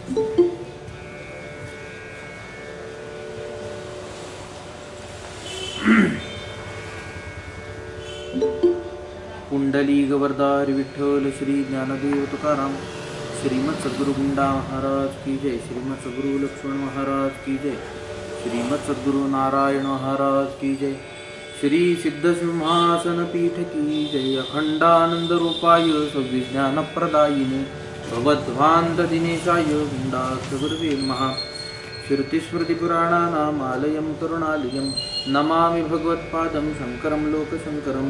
पुंडलिक वरदारी विठ्ठल श्री ज्ञानदेव तुकाराम, श्रीमद सद्गुरु गुंडा महाराज की जय, श्रीमद सद्गुरु लक्ष्मण महाराज की जय, श्रीमद सद्गुरु नारायण महाराज की जय, श्री सिद्ध सिंहासन पीठ की जय। अखंडानंद रूपाय सविज्ञान प्रदायिने भगवद्भान्त दिनेशाय गुंडाख्य महा श्रुतिस्मृतिपुराणानामालयं करुणालयं नमामि भगवत्पादं शङ्करं लोकशङ्करं।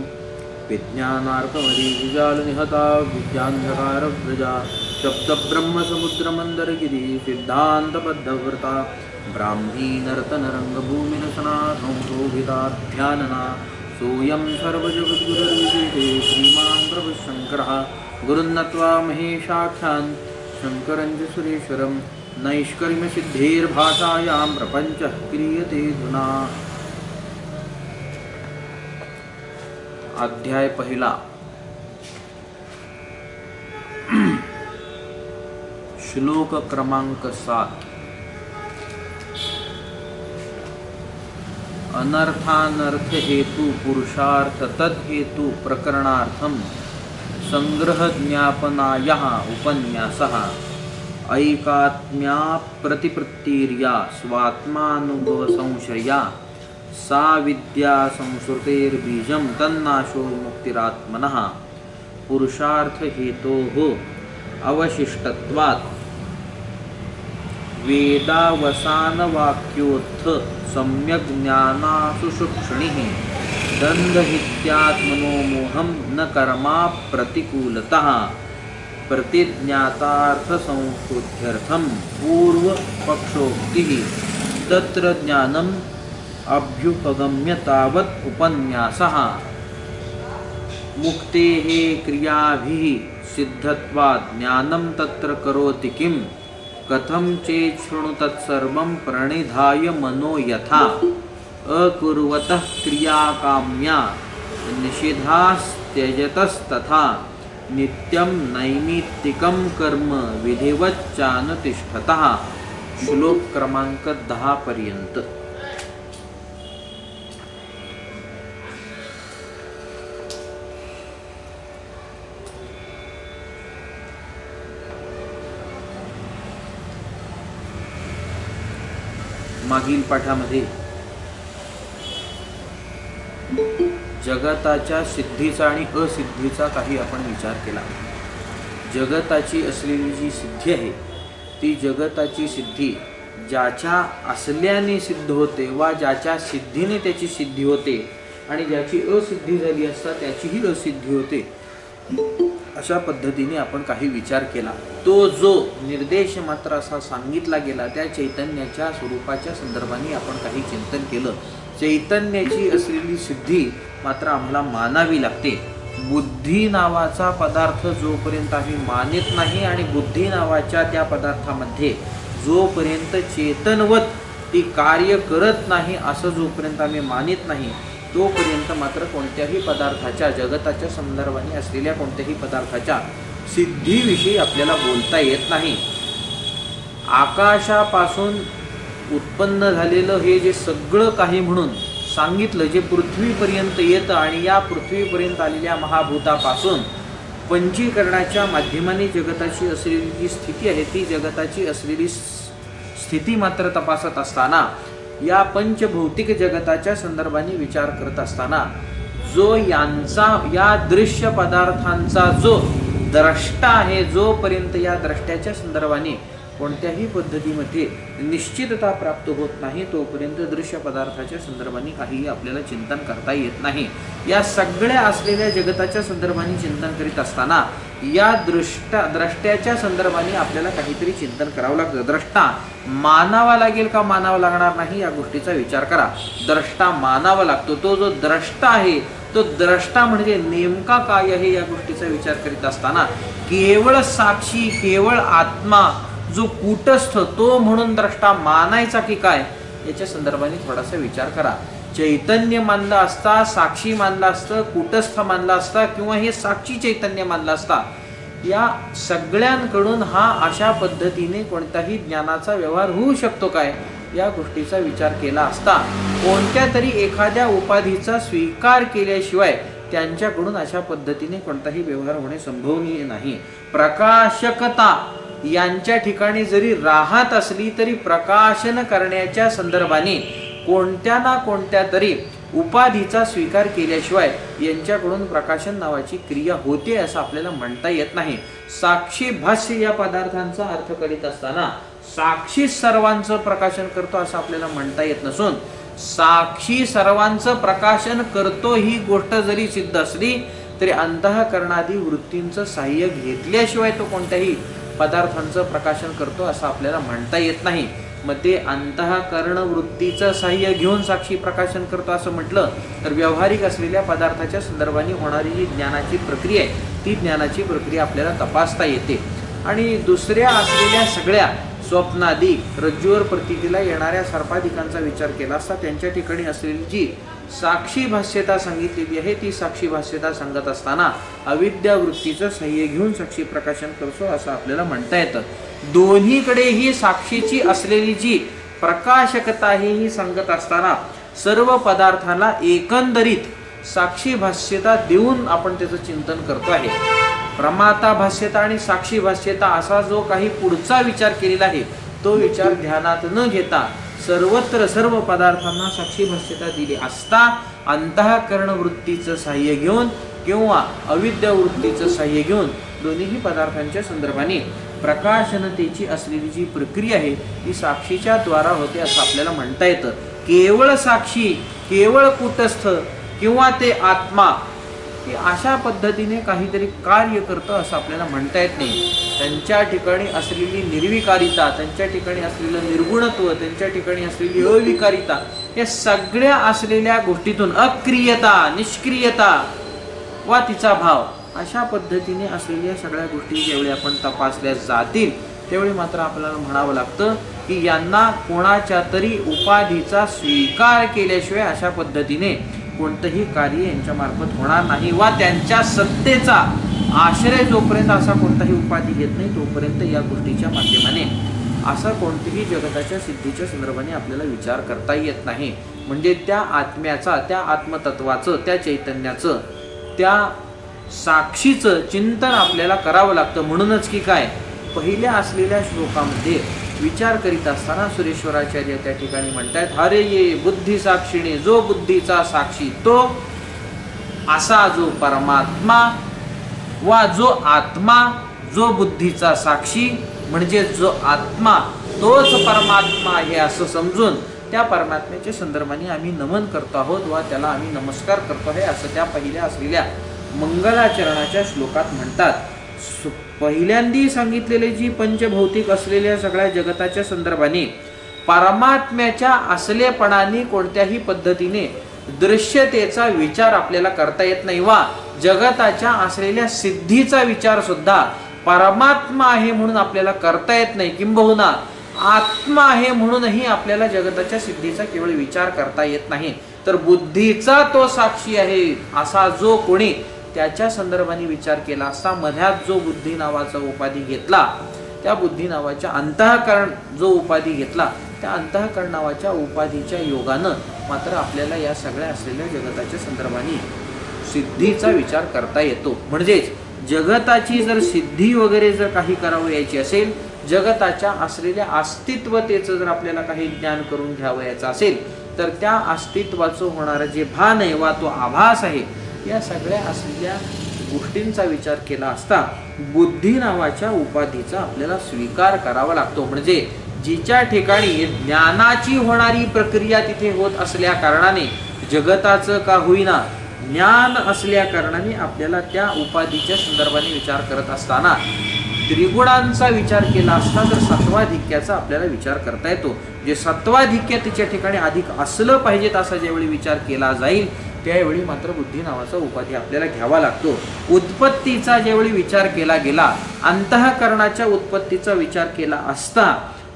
विज्ञानार्कमरीजालनिहता विद्यान्धकारव्रजा शब्दब्रह्मसमुद्रमन्दरगिरि सिद्धान्तबद्धव्रता ब्राह्मी नर्तनरङ्गभूमिरसना संशोभिताध्यानना सोऽयं सर्वजगद्गुरुर्विदिते श्रीमान् प्रभुशङ्करः गुरुन्नत्वा महेशाख्यान् शङ्करं च सुरेश्वरं नैष्कर्म्यसिद्धेर्भाषायां प्रपञ्चः क्रियते धुना। अध्याय पहिला। श्लोक क्रमांक 7। अनर्थानर्थ हेतु पुरुषार्थ तद हेतु प्रकरणार्थम संग्रह ज्ञापनायः उपन्यासः ऐकात्म्या प्रतिपत्तिर्या स्वात्मानुभव संशया सा विद्या संश्रुतेर्बीजं तन्नाशो मुक्तिरात्मनः पुरुषार्थ हेतोः अवशिष्टत्वात् वेदावसानवाक्योऽथ सम्यग् ज्ञानासुषुप्षणिः दन्धहित्यात्मनो मोहं न कर्मा प्रतिकूलतः प्रतिज्ञातार्थसंशुद्ध्यर्थं पूर्वपक्षोक्तिः तत्र ज्ञानम् अभ्युपगम्य तावत् उपन्यासः मुक्तेः क्रियाभिः सिद्धत्वात् ज्ञानं तत्र करोति किं कथं चेत् शृणु तत्सर्वं प्रणिधाय मनो यथा अकुर्वतः क्रियाकाम्या निषिद्धास्त्यजतस्तथा नित्यं नैमित्तिकं कर्म विधिवच्चानुतिष्ठतः। श्लोक क्रमांक 10 पर्यंत। मागील पाठामध्ये जगताच्या सिद्धीचा आणि असिद्धीचा काही आपण विचार केला। जगताची असलेली जी सिद्धी आहे ती जगताची सिद्धी ज्याच्या असल्याने सिद्ध होते वा ज्याच्या सिद्धीने त्याची सिद्धी होते आणि ज्याची असिद्धी झाली असता त्याचीही असिद्धी होते, अशा पद्धतीने आपण काही विचार केला। तो जो निर्देश मात्र असा सांगितला गेला त्या चैतन्याच्या स्वरूपाच्या संदर्भाने आपण काही चिंतन केलं। चैतन्याची असलेली सिद्धी मात्र आम्हाला मानावी लागते। बुद्धी नावाचा पदार्थ जोपर्यंत आम्ही मानित नाही आणि बुद्धी नावाच्या त्या पदार्थामध्ये जोपर्यंत चेतनवत ती कार्य करत नाही असं जोपर्यंत आम्ही मानित नाही तोपर्यंत मात्र कोणत्याही पदार्थाच्या जगताच्या संदर्भाने असलेल्या कोणत्याही पदार्थाच्या सिद्धीविषयी आपल्याला बोलता येत नाही। आकाशापासून उत्पन्न झालेलं हे जे सगळं काही म्हणून सांगितलं, जे पृथ्वीपर्यंत येतं आणि या पृथ्वीपर्यंत आलेल्या महाभूतापासून पंचीकरणाच्या माध्यमाने जगताची असलेली जी स्थिती आहे ती जगताची असलेली स्थिती मात्र तपासत असताना या पंचभौतिक जगताच्या संदर्भाने विचार करत असताना जो या दृश्य पदार्थांचा जो द्रष्टा आहे, जोपर्यंत या द्रष्ट्याच्या संदर्भाने कोणत्याही पद्धतीमध्ये निश्चितता प्राप्त होत नाही तोपर्यंत दृश्य पदार्थाच्या संदर्भाने काहीही आपल्याला चिंतन करता येत नाही। या सगळ्या असलेल्या जगताच्या संदर्भाने चिंतन करीत असताना या द्रष्ट्याच्या संदर्भाने आपल्याला काहीतरी चिंतन करावं लागतं। द्रष्टा मानावा लागेल का मानावा लागणार नाही या गोष्टीचा विचार करा। द्रष्टा मानावा लागतो। तो जो द्रष्टा आहे तो द्रष्टा म्हणजे नेमका काय आहे या गोष्टीचा विचार करीत असताना केवळ साक्षी केवळ आत्मा जो कूटस्थ तो म्हणून द्रष्टा मानायचा की काय याच्या संदर्भाने थोडासा विचार करा। चैतन्य मानला असता, साक्षी मानला असता, कूटस्थ मानला असता किंवा हे साक्षी चैतन्य मानला असता या सगळ्यांकडून हा अशा पद्धतीने कोणताही ज्ञानाचा व्यवहार होऊ शकतो काय, या गोष्टीचा विचार केला असता कोणत्या तरी एखाद्या उपाधीचा स्वीकार केल्याशिवाय त्यांच्याकडून अशा पद्धतीने कोणताही व्यवहार होणे संभवनीय नाही. प्रकाशकता यांच्या ठिकाणी जरी राहत असली तरी प्रकाशन करण्याच्या संदर्भाने कोणत्या ना कोणत्या तरी उपाधीचा स्वीकार केल्याशिवाय यांच्याकडून प्रकाशन नावाची क्रिया होते असं आपल्याला म्हणता येत नाही. साक्षी भाष्य या पदार्थांचा अर्थ करीत असताना साक्षी सर्वांचं प्रकाशन करतो असं आपल्याला म्हणता येत नसून साक्षी सर्वांचं प्रकाशन करतो ही गोष्ट जरी सिद्ध असली तरी अंतःकरणादी वृत्तींचं साह्य घेतल्याशिवाय तो कोणत्याही पदार्थांचं प्रकाशन करतो असं आपल्याला म्हणता येत नाही. मग ते अंतःकरण वृत्तीचं साह्य घेऊन साक्षी प्रकाशन करतो असं म्हटलं तर व्यावहारिक असलेल्या पदार्थाच्या संदर्भाने होणारी जी ज्ञानाची प्रक्रिया आहे ती ज्ञानाची प्रक्रिया आपल्याला तपासता येते. आणि दुसऱ्या असलेल्या सगळ्या स्वप्नादिक रज्जूवर प्रतीतीला येणाऱ्या सर्पाधिकांचा विचार केला असता त्यांच्या ठिकाणी असलेली जी साक्षी भाष्यता सांगितलेली आहे ती साक्षी भाष्यता सांगत असताना अविद्या वृत्तीचं साह्य घेऊन साक्षी प्रकाशन करतो असं आपल्याला म्हणता येतं. दोन्हीकडेही साक्षीची असलेली जी प्रकाशकता आहे ही सांगत असताना सर्व पदार्थाला एकंदरीत साक्षी भाष्यता देऊन आपण त्याचं चिंतन करतो आहे. प्रमाता भाष्यता आणि साक्षी भाष्यता असा जो काही पुढचा विचार केलेला आहे तो विचार ध्यानात न घेता सर्वत्र सर्व पदार्थांना साक्षी भाष्यता दिली असता अंतःकरण वृत्तीचं साह्य घेऊन किंवा अविद्या वृत्तीचं साह्य घेऊन दोन्ही पदार्थांच्या संदर्भाने प्रकाशनतेची असलेली जी प्रक्रिया आहे ती साक्षीच्या द्वारा होते असं आपल्याला म्हणता येतं. केवळ साक्षी, केवळ कुटस्थ किंवा ते आत्मा की अशा पद्धतीने काहीतरी कार्य करतं असं आपल्याला म्हणता येत नाही. त्यांच्या ठिकाणी असलेली निर्विकारिता, त्यांच्या ठिकाणी असलेलं निर्गुणत्व, त्यांच्या ठिकाणी असलेली अविकारिता या सगळ्या असलेल्या गोष्टीतून अक्रियता, निष्क्रियता वा तिचा भाव अशा पद्धतीने असलेल्या सगळ्या गोष्टी ज्यावेळी आपण तपासल्या जातील त्यावेळी मात्र आपल्याला म्हणावं लागतं की यांना कोणाच्या तरी उपाधीचा स्वीकार केल्याशिवाय अशा पद्धतीने कोणतंही कार्य यांच्या मार्फत होणार नाही वा त्यांच्या सत्तेचा आश्रय जोपर्यंत असा कोणताही उपाधी घेत नाही तोपर्यंत या गोष्टीच्या माध्यमाने असा कोणतेही जगताच्या सिद्धीच्या संदर्भाने आपल्याला विचार करता येत नाही. म्हणजे त्या आत्म्याचा, त्या आत्मतत्वाचं, त्या चैतन्याचं, त्या साक्षीचं चिंतन आपल्याला करावं लागतं. म्हणूनच की काय पहिल्या असलेल्या श्लोकामध्ये विचार करीत असताना सुरेश्वराचार्य त्या ठिकाणी म्हणतात, हरे ये बुद्धी साक्षीने, जो बुद्धीचा साक्षी तो असा जो परमात्मा वा जो आत्मा जो बुद्धीचा साक्षी म्हणजे जो आत्मा तोच परमात्मा आहे असं समजून त्या परमात्म्याच्या संदर्भाने आम्ही नमन करतो आहोत वा त्याला आम्ही नमस्कार करतो आहे असं त्या पहिल्या असलेल्या मंगलाचरणाच्या श्लोकात म्हणतात. पहिल्यांदी सांगितलेले जी पंचभौतिक असलेल्या सगळ्या जगताच्या संदर्भाने परमात्म्याच्या असलेपणाने कोणत्याही पद्धतीने दृश्यतेचा विचार आपल्याला करता येत नाही वा जगताच्या असलेल्या सिद्धीचा विचार सुद्धा परमात्मा आहे म्हणून आपल्याला करता येत नाही. किंबहुना आत्मा आहे म्हणूनही आपल्याला जगताच्या सिद्धीचा केवळ विचार करता येत नाही. तर बुद्धीचा तो साक्षी आहे असा जो कोणी त्याच्या संदर्भाने विचार केला असता मध्यात जो बुद्धी नावाचा उपाधी घेतला त्या बुद्धी नावाच्या अंतःकरण जो उपाधी घेतला त्या अंतःकरण नावाच्या उपाधीच्या योगानं मात्र आपल्याला या सगळ्या असलेल्या जगताच्या संदर्भाने सिद्धीचा विचार करता येतो. म्हणजेच जगताची जर सिद्धी वगैरे जर काही करावं यायची असेल, जगताच्या असलेल्या अस्तित्वतेचं जर आपल्याला काही ज्ञान करून घ्यावयाचं असेल तर त्या अस्तित्वाचं होणारं जे भान आहे वा तो आभास आहे या सगळ्या असलेल्या गोष्टींचा विचार केला असता बुद्धी नावाच्या उपाधीचा आपल्याला स्वीकार करावा लागतो. म्हणजे जिच्या ठिकाणी ज्ञानाची होणारी प्रक्रिया तिथे होत असल्या कारणाने जगताचं का होईना ज्ञान असल्या कारणाने आपल्याला त्या उपाधीच्या संदर्भाने विचार करत असताना त्रिगुणांचा विचार केला असता तर सत्वाधिक्याचा आपल्याला विचार करता येतो. जे सत्वाधिक्य तिच्या ठिकाणी अधिक असलं पाहिजेत असा ज्यावेळी विचार केला जाईल त्यावेळी मात्र बुद्धी नावाचा उपाधी आपल्याला घ्यावा लागतो. उत्पत्तीचा ज्यावेळी विचार केला गेला, अंतःकरणाच्या उत्पत्तीचा विचार केला असता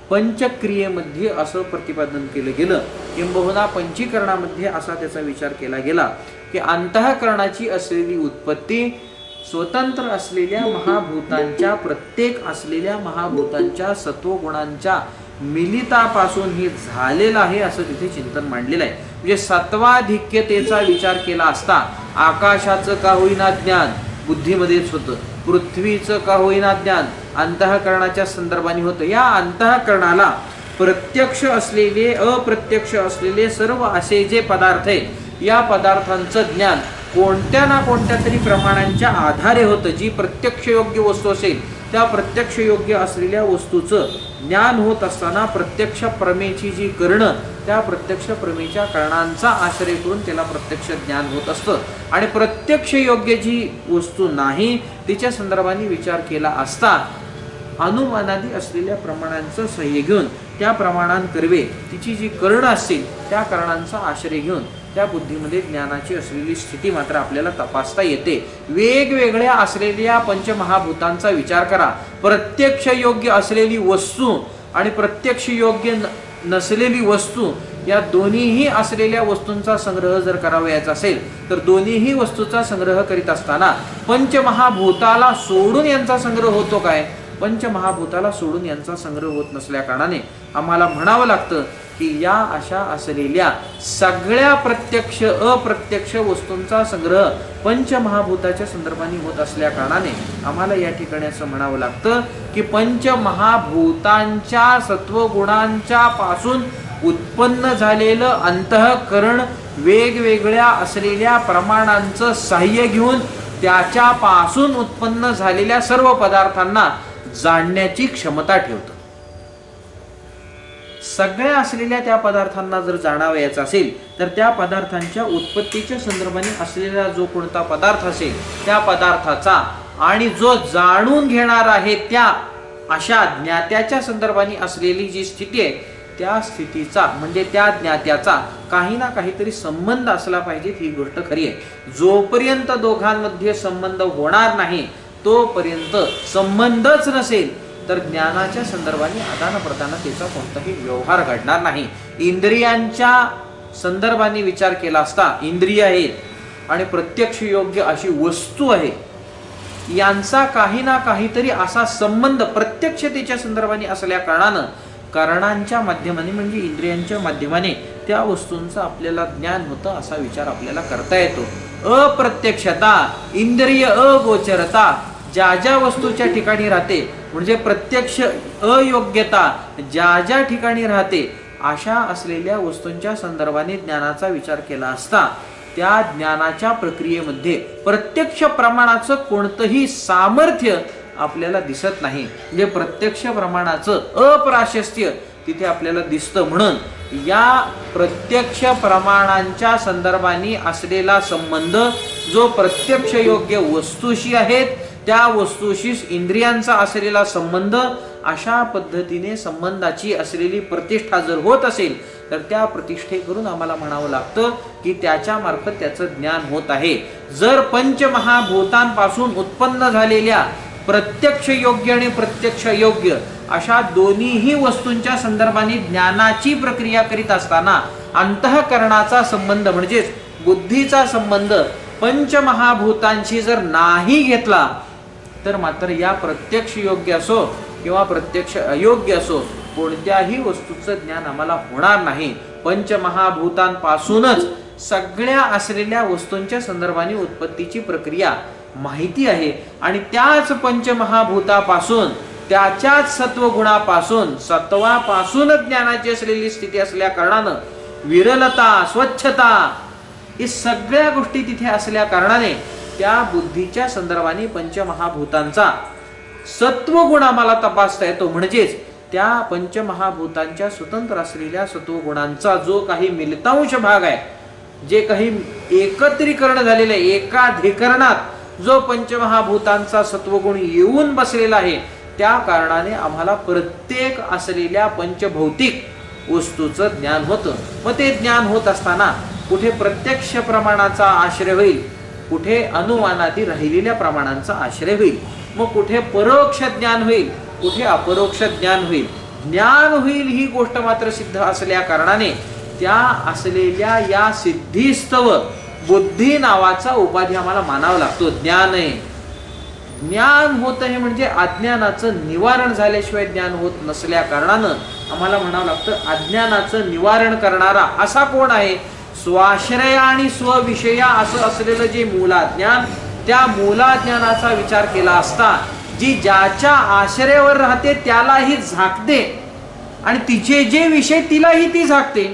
पंचक्रियेमध्ये असं प्रतिपादन केलं गेलं, किंबहुना पंचीकरणामध्ये असा त्याचा विचार केला गेला की अंतःकरणाची असलेली उत्पत्ती स्वतंत्र असलेल्या महाभूतांच्या, प्रत्येक असलेल्या महाभूतांच्या सत्वगुणांच्या मिलितापासून हे झालेलं आहे असं तिथे चिंतन मांडलेलं आहे. म्हणजे सत्वाधिक्यतेचा विचार केला असता आकाशाचं का होईना ज्ञान बुद्धीमध्येच होतं, पृथ्वीचं का होईना ज्ञान अंतःकरणाच्या संदर्भाने होतं. या अंतःकरणाला प्रत्यक्ष असलेले अप्रत्यक्ष असलेले सर्व असे जे पदार्थ आहेत या पदार्थांचं ज्ञान कोणत्या ना कोणत्या तरी प्रमाणांच्या आधारे होतं. जी प्रत्यक्ष योग्य वस्तू असेल त्या प्रत्यक्ष योग्य असलेल्या वस्तूचं ज्ञान होत असताना प्रत्यक्ष प्रमेची जी करणं त्या प्रत्यक्ष प्रमेच्या करणांचा आश्रय करून त्याला प्रत्यक्ष ज्ञान होत असतं. आणि प्रत्यक्ष योग्य जी वस्तू नाही तिच्या संदर्भाने विचार केला असता अनुमानादी असलेल्या प्रमाणांचं सहाय्य घेऊन त्या प्रमाणांकरवे तिची जी कर्ण असतील त्या करणांचा आश्रय घेऊन त्या बुद्धीमध्ये ज्ञानाची असलेली स्थिती मात्र आपल्याला तपासता येते. वेगवेगळ्या असलेल्या पंचमहाभूतांचा विचार करा. प्रत्यक्ष योग्य असलेली वस्तू आणि प्रत्यक्ष योग्य नसलेली वस्तू या दोन्हीही असलेल्या वस्तूंचा संग्रह जर करावयाचा असेल तर दोन्हीही वस्तूचा संग्रह करीत असताना पंचमहाभूताला सोडून यांचा संग्रह होतो काय? पंचमहाभूताला सोडून यांचा संग्रह होत नसल्या कारणाने आम्हाला म्हणावं लागतं की या अशा असलेल्या सगळ्या प्रत्यक्ष अप्रत्यक्ष वस्तूंचा संग्रह पंचमहाभूताच्या संदर्भाने होत असल्या कारणाने आम्हाला या ठिकाणी असं म्हणावं लागतं की पंचमहाभूतांच्या सत्वगुणांच्या पासून उत्पन्न झालेलं अंतःकरण वेगवेगळ्या असलेल्या प्रमाणांचं सहाय्य घेऊन त्याच्यापासून उत्पन्न झालेल्या सर्व पदार्थांना जाणण्याची क्षमता ठेवतं. सगळ्या असलेल्या त्या पदार्थांना जर जाणावयाचं असेल तर त्या पदार्थांच्या उत्पत्तीच्या संदर्भाने असलेला जो कोणता पदार्थ असेल त्या पदार्थाचा आणि जो जाणून घेणार आहे त्या अशा ज्ञात्याच्या संदर्भाने असलेली जी स्थिती आहे त्या स्थितीचा म्हणजे त्या ज्ञात्याचा काही ना काहीतरी संबंध असला पाहिजे. ही गोष्ट खरी आहे. जोपर्यंत दोघांमध्ये संबंध होणार नाही तोपर्यंत संबंधच नसेल तर ज्ञानाच्या संदर्भाने आदान प्रदानाचा कोणताही व्यवहार घडणार नाही. इंद्रियांच्या संदर्भाने विचार केला असता इंद्रिय आहेत आणि प्रत्यक्ष योग्य अशी वस्तू आहे यांचा काही ना काहीतरी असा संबंध प्रत्यक्षतेच्या संदर्भाने असल्या कारणानं कारणांच्या माध्यमाने म्हणजे इंद्रियांच्या माध्यमाने त्या वस्तूंचं आपल्याला ज्ञान होतं असा विचार आपल्याला करता येतो. अप्रत्यक्षता इंद्रिय अगोचरता ज्या ज्या वस्तूच्या ठिकाणी राहते म्हणजे प्रत्यक्ष अयोग्यता ज्या ज्या ठिकाणी राहते अशा असलेल्या वस्तूंच्या संदर्भाने ज्ञानाचा विचार केला असता त्या ज्ञानाच्या प्रक्रियेमध्ये प्रत्यक्ष प्रमाणाचं कोणतंही सामर्थ्य आपल्याला दिसत नाही. म्हणजे प्रत्यक्ष प्रमाणाचं अप्राशस्त्य तिथे आपल्याला दिसतं. म्हणून या प्रत्यक्ष प्रमाणांच्या संदर्भाने असलेला संबंध जो प्रत्यक्ष योग्य वस्तूशी आहेत त्या वस्तूशी इंद्रियांचा असलेला संबंध अशा पद्धतीने संबंधाची असलेली प्रतिष्ठा जर होत असेल तर त्या प्रतिष्ठेकरून आम्हाला म्हणावं लागतं की त्याच्या मार्फत त्याचं ज्ञान होत आहे. जर पंचमहाभूतांपासून उत्पन्न झालेल्या प्रत्यक्ष योग्य आणि प्रत्यक्ष योग्य अशा दोन्हीही वस्तूंच्या संदर्भाने ज्ञानाची प्रक्रिया करीत असताना अंतःकरणाचा संबंध म्हणजेच बुद्धीचा संबंध पंचमहाभूतांशी जर नाही घेतला तर मात्र या प्रत्यक्ष योग्य असो किंवा प्रत्यक्ष अयोग्य असो कोणत्याही वस्तूचं ज्ञान आम्हाला होणार नाही. पंचमहाभूतांपासूनच सगळ्या असलेल्या वस्तूंच्या संदर्भाने उत्पत्तीची प्रक्रिया माहिती आहे आणि त्याच पंचमहाभूतापासून त्याच्याच सत्वगुणापासून सत्वापासूनच ज्ञानाची असलेली स्थिती असल्या कारणानं विरलता स्वच्छता ही सगळ्या गोष्टी तिथे असल्या कारणाने त्या बुद्धीच्या संदर्भाने पंचमहाभूतांचा सत्वगुण आम्हाला तपासता येतो. म्हणजेच त्या पंचमहाभूतांच्या स्वतंत्र असलेल्या सत्वगुणांचा जो काही मिलितांश भाग आहे जे काही एकत्रीकरण झालेलं आहे एकाधिकरणात जो पंचमहाभूतांचा सत्वगुण येऊन बसलेला आहे त्या कारणाने आम्हाला प्रत्येक असलेल्या पंचभौतिक वस्तूचं ज्ञान होतं. मग ते ज्ञान होत असताना कुठे प्रत्यक्ष प्रमाणाचा आश्रय होईल कुठे अनुमानादी राहिलेल्या प्रमाणांचा आश्रय होईल. मग कुठे परोक्ष ज्ञान होईल कुठे अपरोक्ष ज्ञान होईल. ज्ञान होईल ही गोष्ट मात्र सिद्ध असल्या कारणाने त्या असलेल्या या सिद्धीस्तव बुद्धी नावाचा उपाधी आम्हाला मानावा लागतो. ज्ञान आहे ज्ञान होत आहे म्हणजे अज्ञानाचं निवारण झाल्याशिवाय ज्ञान होत नसल्या कारणानं आम्हाला म्हणावं लागतं अज्ञानाचं निवारण करणारा असा कोण आहे? स्वाश्रया आणि स्वविषया असं असलेलं जे मूलाज्ञान, त्या मूलाज्ञानाचा विचार केला असता जी ज्याच्या आश्रयावर राहते त्यालाही झाकते आणि तिचे जे विषय तिलाही ती झाकते,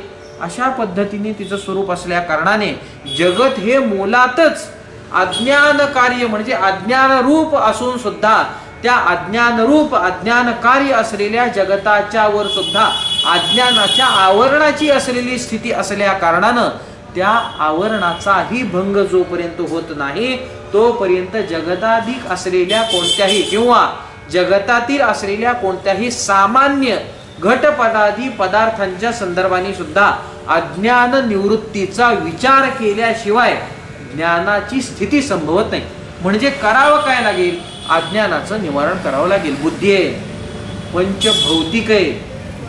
अशा पद्धतीने तिचं स्वरूप असल्या कारणाने जगत हे मूलातच अज्ञान कार्य म्हणजे अज्ञान रूप असून सुद्धा त्या अज्ञान रूप अज्ञान कार्य असलेल्या जगताच्या वर सुद्धा अज्ञानाच्या आवरणाची असलेली स्थिती असल्या कारणानं त्या आवरणाचाही भंग जोपर्यंत होत नाही तोपर्यंत जगताधिक असलेल्या कोणत्याही किंवा जगतातील असलेल्या कोणत्याही सामान्य घटपटादी पदार्थांच्या संदर्भाने सुद्धा अज्ञान निवृत्तीचा विचार केल्याशिवाय ज्ञानाची स्थिती संभवत नाही. म्हणजे करावं काय लागेल? अज्ञानाचं निवारण करावं लागेल. बुद्धी आहे, पंचभौतिक आहे,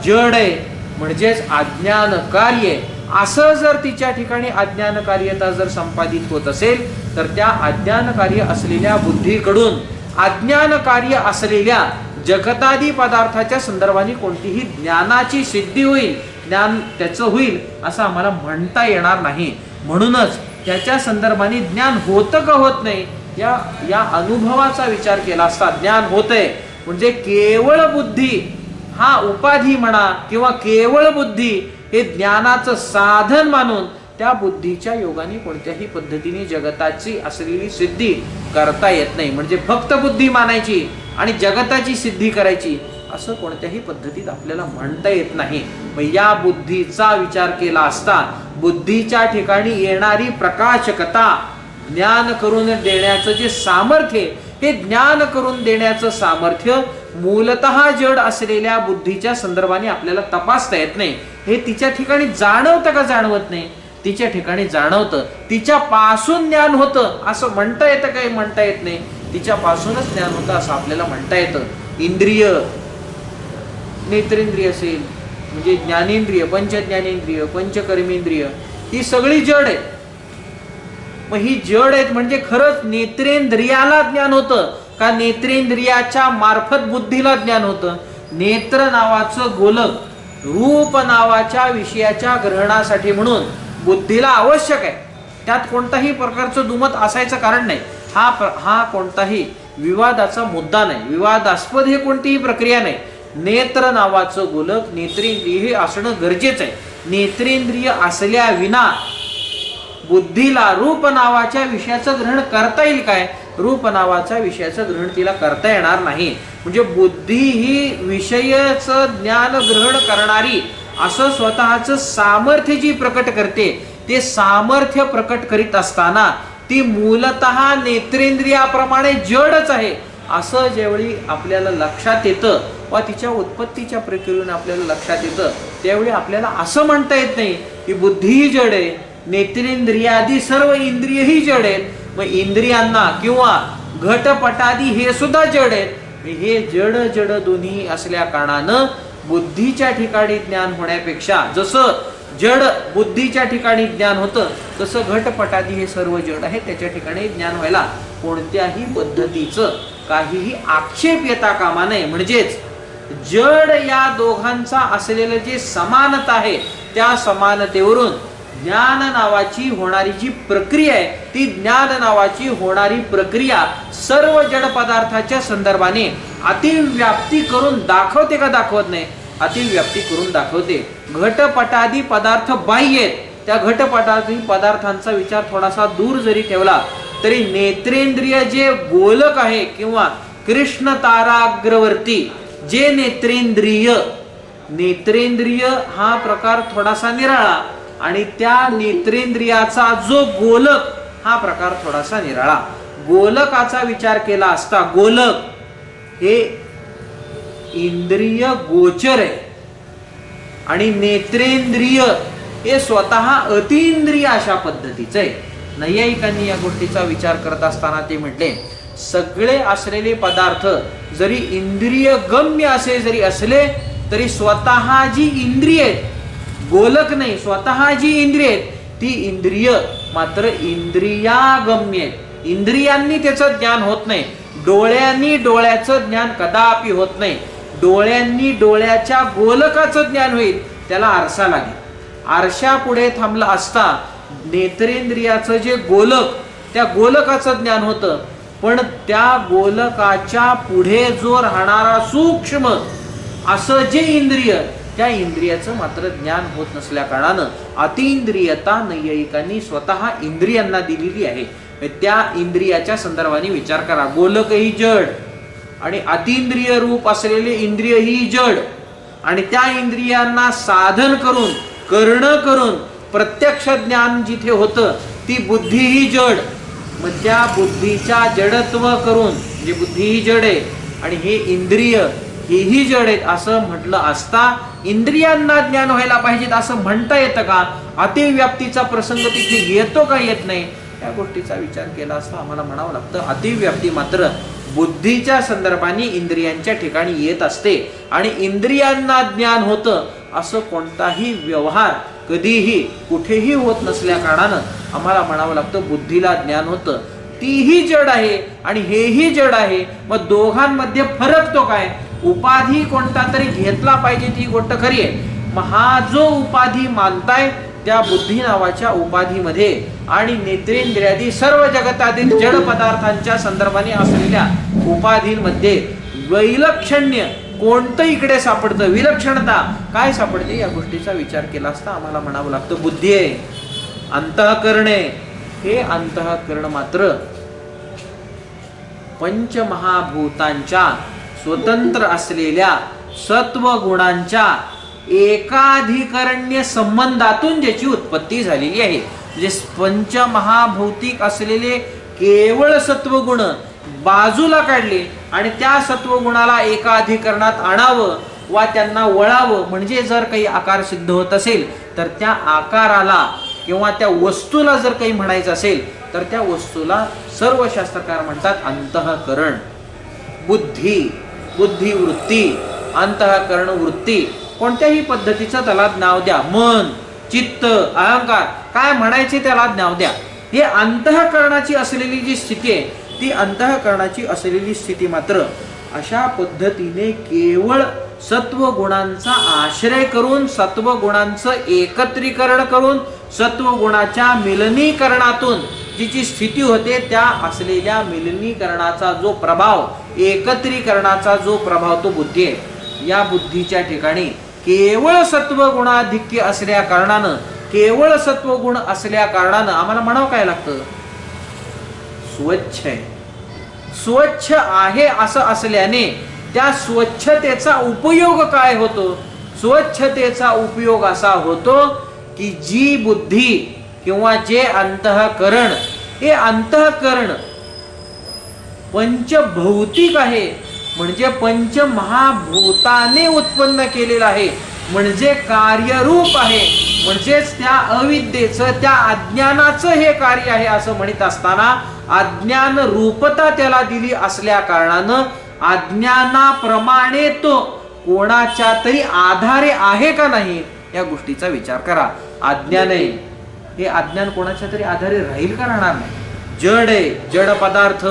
जड आहे, म्हणजेच अज्ञान कार्य असं जर तिच्या ठिकाणी अज्ञान कार्यता जर संपादित होत असेल तर त्या अज्ञान कार्य असलेल्या बुद्धीकडून अज्ञान कार्य असलेल्या जगतादी पदार्थाच्या संदर्भाने कोणतीही ज्ञानाची सिद्धी होईल, ज्ञान त्याचं होईल असं आम्हाला म्हणता येणार नाही. म्हणूनच त्याच्या संदर्भाने ज्ञान होतं का होत नाही या अनुभवाचा विचार केला असता ज्ञान होतंय म्हणजे केवळ बुद्धी हा उपाधी म्हणा किंवा केवळ बुद्धी हे ज्ञानाचं साधन मानून त्या बुद्धीच्या योगाने कोणत्याही पद्धतीने जगताची असलेली सिद्धी करता येत नाही. म्हणजे फक्त बुद्धी मानायची आणि जगताची सिद्धी करायची असं कोणत्याही पद्धतीत आपल्याला म्हणता येत नाही. मग या बुद्धीचा विचार केला असता बुद्धीच्या ठिकाणी येणारी प्रकाशकता, ज्ञान करून देण्याचं जे सामर्थ्य, हे ज्ञान करून देण्याचं सामर्थ्य मूलतः जड असलेल्या बुद्धीच्या संदर्भाने आपल्याला तपासता येत नाही. हे तिच्या ठिकाणी जाणवतं का जाणवत नाही? तिच्या ठिकाणी जाणवतं. तिच्यापासून ज्ञान होतं असं म्हणता येतं काही? म्हणता येत नाही. तिच्यापासूनच ज्ञान होतं असं आपल्याला म्हणता येतं. इंद्रिय, नेत्रेंद्रिय असेल म्हणजे ज्ञानेंद्रिय, पंचज्ञानेंद्रिय, पंचकर्मेंद्रिय ही सगळी जड आहेत. मग ही जड आहेत म्हणजे खरंच नेत्रेंद्रियाला ज्ञान होतं का नेत्रेंद्रियाच्या मार्फत बुद्धीला ज्ञान होतं? नेत्र नावाचं गोलक रूप नावाच्या विषयाच्या ग्रहणासाठी म्हणून बुद्धीला आवश्यक आहे. त्यात कोणताही प्रकारचं दुमत असायचं कारण नाही. हा कोणताही विवादाचा मुद्दा नाही, विवादास्पद हे कोणतीही प्रक्रिया नाही. नेत्र नावाचं गोलक नेत्रेंद्रिय हे असणं गरजेचं आहे. नेत्रेंद्रिय असल्या विना बुद्धीला रूप नावाच्या विषयाचं ग्रहण करता येईल काय? रूप नावाच्या विषयाचं ग्रहण तिला करता येणार नाही. म्हणजे बुद्धी ही विषयाचं ज्ञान ग्रहण करणारी असं स्वतःचं सामर्थ्य जी प्रकट करते, ते सामर्थ्य प्रकट करीत असताना ती मूलतः नेत्रेंद्रियाप्रमाणे जडच आहे असं ज्यावेळी आपल्याला लक्षात येतं वा तिच्या उत्पत्तीच्या प्रक्रियेने आपल्याला लक्षात येतं त्यावेळी आपल्याला असं म्हणता येत नाही की बुद्धीही जड आहे, नेत्रेंद्रियादी सर्व इंद्रियही जड आहेत. मग इंद्रियांना किंवा घटपटादी हे सुद्धा जड आहेत. हे जड जड दोन्ही असल्या कारणानं बुद्धीच्या ठिकाणी ज्ञान होण्यापेक्षा जसं जड बुद्धीच्या ठिकाणी ज्ञान होतं तसं घटपटादी हे सर्व जड आहे, त्याच्या ठिकाणी ज्ञान व्हायला कोणत्याही पद्धतीचं काहीही आक्षेप येता कामा नये. म्हणजेच जड या दोघांचा असलेलं जे समानता आहे त्या समानतेवरून ज्ञान नावाची होणारी जी प्रक्रिया आहे ती ज्ञान नावाची होणारी प्रक्रिया सर्व जड पदार्थाच्या संदर्भाने अतिव्याप्ती करून दाखवते का दाखवत नाही? अतिव्याप्ती करून दाखवते. घटपटादी पदार्थ बाह्य आहेत, त्या घटपटादी पदार्थांचा विचार थोडासा दूर जरी ठेवला तरी नेत्रेंद्रिय जे गोलक आहे किंवा कृष्ण ताराग्रवर्ती जे नेत्रेंद्रिय हा प्रकार थोडासा निराळा आणि त्या नेत्रेंद्रियाचा जो गोलक हा प्रकार थोडासा निराळा. गोलकाचा विचार केला असता गोलक हे इंद्रिय गोचर आहे आणि नेत्रेंद्रिय हे स्वतः अतींद्रिय अशा पद्धतीचं आहे. नैयायिकांनी या गोष्टीचा विचार करत असताना ते म्हटले सगळे असलेले पदार्थ जरी इंद्रिय गम्य असे जरी असले तरी स्वतः जी इंद्रिय गोलक नाही, स्वतः जी इंद्रिय ती इंद्रिय मात्र इंद्रियागम्य आहेत. इंद्रियांनी त्याचं ज्ञान होत नाही. डोळ्यांनी डोळ्याचं ज्ञान कदापि होत नाही. डोळ्यांनी डोळ्याच्या गोलकाचं ज्ञान होईल, त्याला आरसा लागेल. आरशापुढे थांबला असता नेत्रेंद्रियाचं जे गोलक, त्या गोलकाचं ज्ञान होतं. पण त्या गोलकाच्या पुढे जो राहणारा सूक्ष्म असं जे इंद्रिय, त्या इंद्रियाचं मात्र ज्ञान होत नसल्या कारणानं अतिंद्रियता नैयायिकांनी स्वतः इंद्रियांना दिलेली आहे. त्या इंद्रियाच्या संदर्भाने विचार करा. गोलकही जड आणि अतिंद्रिय रूप असलेले इंद्रिय ही जड, आणि त्या इंद्रियांना साधन करून कर्ण करून प्रत्यक्ष ज्ञान जिथे होतं ती बुद्धी ही जड. मग त्या बुद्धीच्या जडत्व करून, म्हणजे बुद्धी ही जड आहे आणि हे इंद्रिय हेही जड आहेत असं म्हटलं असता इंद्रियांना ज्ञान व्हायला पाहिजेत असं म्हणता येतं का? अतिव्याप्तीचा प्रसंग तिथे येतो का येत नाही? या गोष्टीचा विचार केला असता आम्हाला म्हणावं लागतं अतिव्याप्ती मात्र बुद्धीच्या संदर्भाने इंद्रियांच्या ठिकाणी येत असते. आणि इंद्रियांना ज्ञान होतं असं कोणताही व्यवहार कधीही कुठेही होत नसल्या कारणानं आम्हाला म्हणावं लागतं बुद्धीला ज्ञान होतं. तीही जड आहे आणि हेही जड आहे. मग दोघांमध्ये फरक तो काय? उपाधी कोणता तरी घेतला पाहिजे ती गोष्ट खरी आहे. मग हा जो उपाधी मानताय त्या बुद्धी नावाच्या उपाधीमध्ये आणि नेत्रेंद्रियादी सर्व जगतातील जड पदार्थांच्या संदर्भाने असलेल्या उपाधींमध्ये वैलक्षण्य कोणतं इकडे सापडतं? विलक्षणता काय सापडते? या गोष्टीचा विचार केला असता आम्हाला म्हणावं लागतं बुद्धी आहे, अंतःकरण आहे. हे अंतःकरण मात्र पंचमहाभूतांच्या स्वतंत्र असलेल्या सत्व गुणांच्या एकाधिकरण्य संबंधातून ज्याची उत्पत्ती झालेली आहे. म्हणजे पंचमहाभौतिक असलेले केवळ सत्वगुण बाजूला काढले आणि त्या सत्वगुणाला एका अधिकरणात आणावं वा त्यांना वळावं. म्हणजे जर काही आकार सिद्ध होत असेल तर त्या आकाराला किंवा त्या वस्तूला जर काही म्हणायचं असेल तर त्या वस्तूला सर्व शास्त्रकार म्हणतात अंतःकरण. बुद्धी, बुद्धिवृत्ती, अंतःकरण वृत्ती, कोणत्याही पद्धतीचं त्याला नाव द्या. मन, चित्त, अहंकार काय म्हणायचे त्याला नाव द्या. हे अंतःकरणाची असलेली जी स्थिती आहे ती अंतःकरणाची असलेली स्थिती मात्र अशा पद्धतीने केवळ सत्वगुणांचा आश्रय करून सत्वगुणांचं एकत्रीकरण करून सत्वगुणाच्या मिलनीकरणातून जिची स्थिती होते त्या असलेल्या मिलनीकरणाचा जो प्रभाव, एकत्रीकरणाचा जो प्रभाव तो बुद्धी आहे. या बुद्धीच्या ठिकाणी केवळ सत्वगुणाधिक्य असल्या कारणानं, केवळ सत्वगुण असल्या कारणानं आम्हाला म्हणावं काय लागतं? स्वच्छ आहे. स्वच्छ आहे असं असल्याने त्या स्वच्छतेचा उपयोग काय होतो? स्वच्छतेचा उपयोग असा होतो की जी बुद्धी किंवा जे अंतःकरण, हे अंतःकरण पंचभौतिक आहे, म्हणजे पंचमहाभूताने उत्पन्न केलेलं आहे, म्हणजे कार्यरूप आहे, म्हणजेच त्या अविद्येचं, त्या अज्ञानाचं हे कार्य आहे असं म्हणत असताना अज्ञान रूपता त्याला दिली असल्या कारणानं अज्ञानाप्रमाणे तो कोणाच्या तरी आधारे आहे का नाही या गोष्टीचा विचार करा. अज्ञान आहे, हे अज्ञान कोणाच्या तरी आधारे राहील का? राहणार नाही. जड आहे, जड पदार्थ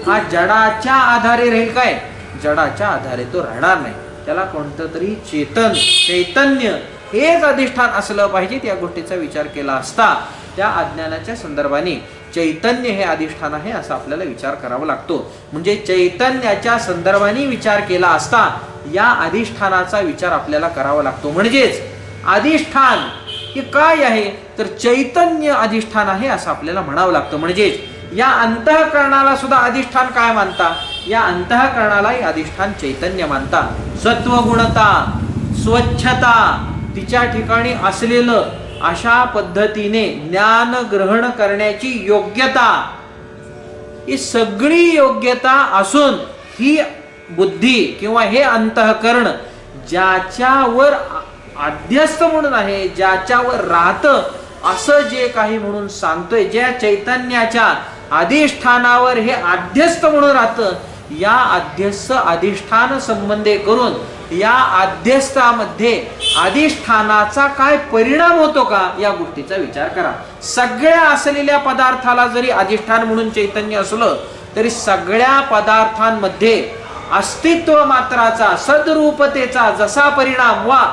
हा जडाच्या आधारे राहील काय? जडाच्या आधारे तो राहणार नाही. त्याला कोणतं तरी चेतन, चैतन्य हेच अधिष्ठान असलं पाहिजे. या गोष्टीचा विचार केला असता त्या अज्ञानाच्या संदर्भाने चैतन्य हे अधिष्ठान आहे असं आपल्याला विचार करावा लागतो. म्हणजे चैतन्याच्या संदर्भाने विचार केला असता या अधिष्ठानाचा विचार आपल्याला करावा लागतो. म्हणजेच अधिष्ठान हे काय आहे तर चैतन्य अधिष्ठान आहे असं आपल्याला म्हणावं लागतं. म्हणजेच या अंतःकरणाला सुद्धा अधिष्ठान काय मानता? या अंतःकरणालाही अधिष्ठान चैतन्य मानता. सत्वगुणता, स्वच्छता तिच्या ठिकाणी असलेलं अशा पद्धतीने ज्ञान ग्रहण करण्याची योग्यता, ही सगळी योग्यता असून ही बुद्धी किंवा हे अंतःकरण ज्याच्यावर अध्यस्त म्हणून आहे, ज्याच्यावर राहतं असं जे काही म्हणून सांगतोय, ज्या चैतन्याच्या अधिष्ठानावर हे अध्यस्त म्हणून राहतं, या अध्यस्त अधिष्ठान संबंधे करून या अध्यस्थामध्ये अधिष्ठानाचा काय परिणाम होतो का या गोष्टीचा विचार करा. सगळ्या असलेल्या पदार्थाला जरी अधिष्ठान म्हणून चैतन्य असलं तरी सगळ्या पदार्थांमध्ये अस्तित्व मात्राचा सद्रूपतेचा जसा परिणाम वा